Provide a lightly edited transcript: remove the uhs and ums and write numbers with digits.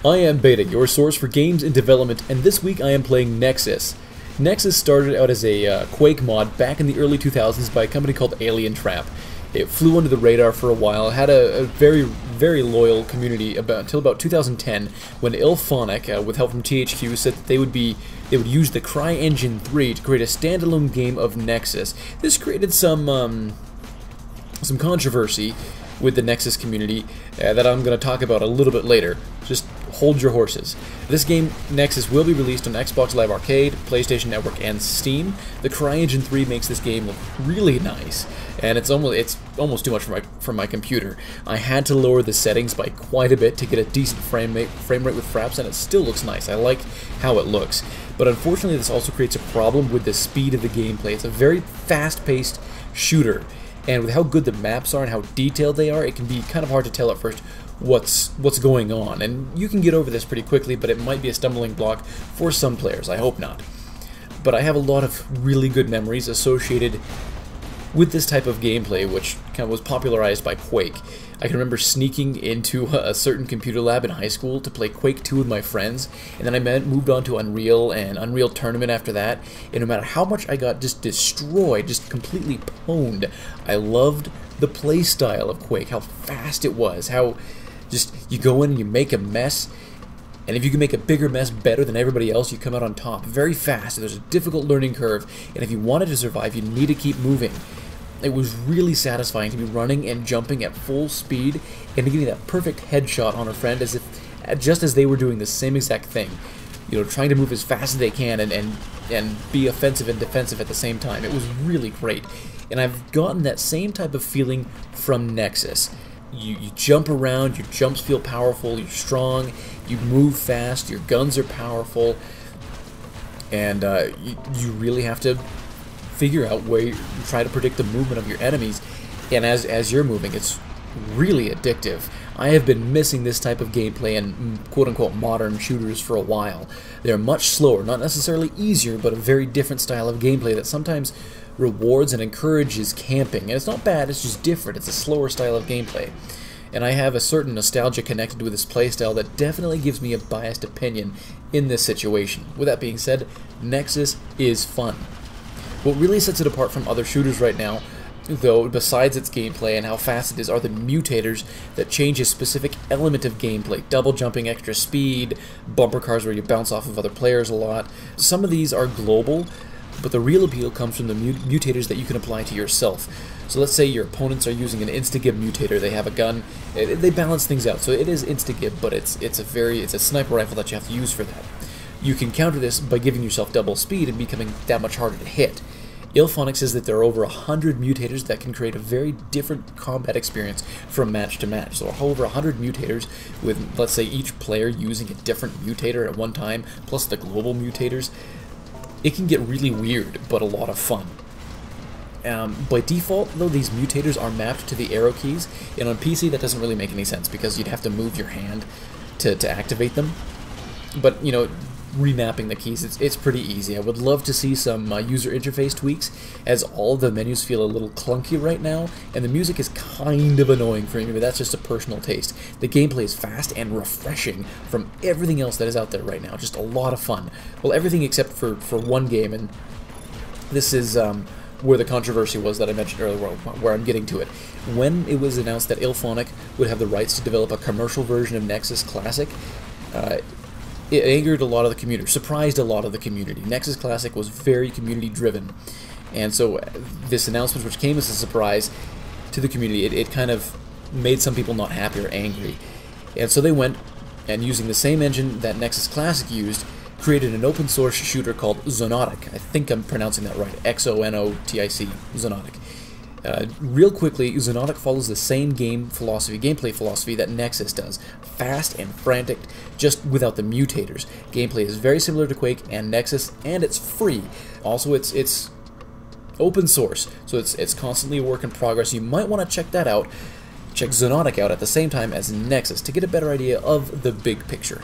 I am Beta, your source for games in development, and this week I am playing Nexuiz. Nexuiz started out as a Quake mod back in the early 2000s by a company called Alien Trap. It flew under the radar for a while, had a very loyal community until about 2010, when IllFonic, with help from THQ, said that they would use the CryEngine 3 to create a standalone game of Nexuiz. This created some controversy with the Nexuiz community that I'm going to talk about a little bit later. Just hold your horses. This game, Nexuiz, will be released on Xbox Live Arcade, PlayStation Network, and Steam. The CryEngine 3 makes this game look really nice, and it's almost too much for my computer. I had to lower the settings by quite a bit to get a decent frame rate with fraps, and it still looks nice. I like how it looks. But unfortunately, this also creates a problem with the speed of the gameplay. It's a very fast-paced shooter, and with how good the maps are and how detailed they are, it can be kind of hard to tell at first what's going on. And you can get over this pretty quickly, but it might be a stumbling block for some players. I hope not. But I have a lot of really good memories associated with this type of gameplay, which kind of was popularized by Quake. I can remember sneaking into a certain computer lab in high school to play Quake 2 with my friends, and then I moved on to Unreal and Unreal Tournament after that, and no matter how much I got just destroyed, just completely pwned, I loved the play style of Quake, how fast it was, how just you go in and you make a mess, and if you can make a bigger mess better than everybody else, you come out on top very fast. There's a difficult learning curve, and if you wanted to survive, you need to keep moving. It was really satisfying to be running and jumping at full speed and getting that perfect headshot on a friend just as they were doing the same exact thing. You know, trying to move as fast as they can and be offensive and defensive at the same time. It was really great. And I've gotten that same type of feeling from Nexuiz. You jump around, your jumps feel powerful, you're strong, you move fast, your guns are powerful, and you really have to figure out where you try to predict the movement of your enemies, and as you're moving, it's really addictive. I have been missing this type of gameplay in quote-unquote modern shooters for a while. They're much slower, not necessarily easier, but a very different style of gameplay that sometimes rewards and encourages camping. And it's not bad, it's just different. It's a slower style of gameplay. And I have a certain nostalgia connected with this playstyle that definitely gives me a biased opinion in this situation. With that being said, Nexuiz is fun. What really sets it apart from other shooters right now, though, besides its gameplay and how fast it is, are the mutators that change a specific element of gameplay. Double jumping, extra speed, bumper cars where you bounce off of other players a lot. Some of these are global, but the real appeal comes from the mutators that you can apply to yourself. So let's say your opponents are using an insta-gib mutator. They have a gun. They balance things out. So it is insta-gib, but it's a sniper rifle that you have to use for that. You can counter this by giving yourself double speed and becoming that much harder to hit. IllFonic says that there are over 100 mutators that can create a very different combat experience from match to match. So over 100 mutators with, let's say, each player using a different mutator at one time, plus the global mutators. It can get really weird, but a lot of fun. By default, though, these mutators are mapped to the arrow keys, and on PC that doesn't really make any sense because you'd have to move your hand to activate them. But, you know, remapping the keys, it's pretty easy. I would love to see some user interface tweaks, as all of the menus feel a little clunky right now, and the music is kind of annoying for me, but that's just a personal taste. The gameplay is fast and refreshing from everything else that is out there right now. Just a lot of fun. Well, everything except for one game, and this is where the controversy was that I mentioned earlier, where I'm getting to it. When it was announced that IllFonic would have the rights to develop a commercial version of Nexuiz Classic, it angered a lot of the community, surprised a lot of the community. Nexuiz Classic was very community-driven, and so this announcement, which came as a surprise to the community, it kind of made some people not happy or angry. And so they went, and using the same engine that Nexuiz Classic used, created an open-source shooter called Xonotic. I think I'm pronouncing that right, Xonotic, Xonotic. Real quickly, Xonotic follows the same gameplay philosophy that Nexuiz does. Fast and frantic, just without the mutators. Gameplay is very similar to Quake and Nexuiz, and it's free. Also, it's open source, so it's constantly a work in progress. You might want to check that out. Check Xonotic out at the same time as Nexuiz to get a better idea of the big picture.